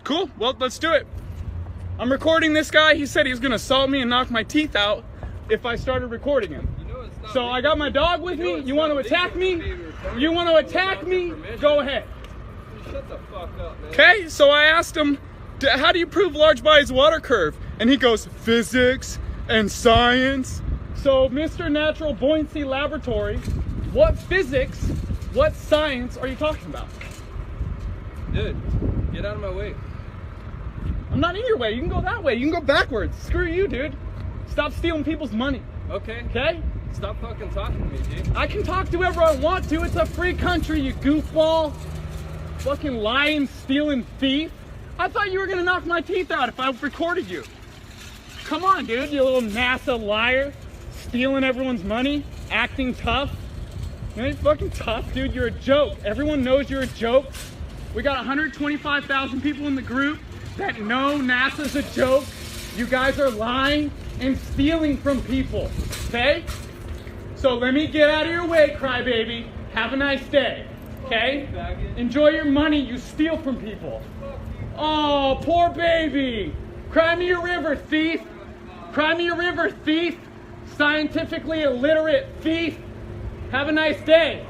Cool, well, let's do it. I'm recording this guy. He said he was gonna assault me and knock my teeth out if I started recording him. So I got my dog with me. You want to attack me? You want to attack me? Go ahead. Shut the fuck up, man. Okay, so I asked him, how do you prove large body's water curve? And he goes, physics and science. So Mr. Natural Buoyancy Laboratory, what physics, what science are you talking about? Dude, get out of my way. I'm not in your way. You can go that way. You can go backwards. Screw you, dude. Stop stealing people's money. Okay. Okay? Stop fucking talking to me, G. I can talk to whoever I want to. It's a free country, you goofball. Fucking lying, stealing thief. I thought you were gonna knock my teeth out if I recorded you. Come on, dude, you little NASA liar. Stealing everyone's money, acting tough. You ain't fucking tough, dude. You're a joke. Everyone knows you're a joke. We got 125,000 people in the group that know NASA's a joke. You guys are lying and stealing from people, okay? So let me get out of your way, crybaby. Have a nice day, okay? Enjoy your money you steal from people. Oh, poor baby. Cry me a river, thief. Cry me a river, thief. Scientifically illiterate thief. Have a nice day.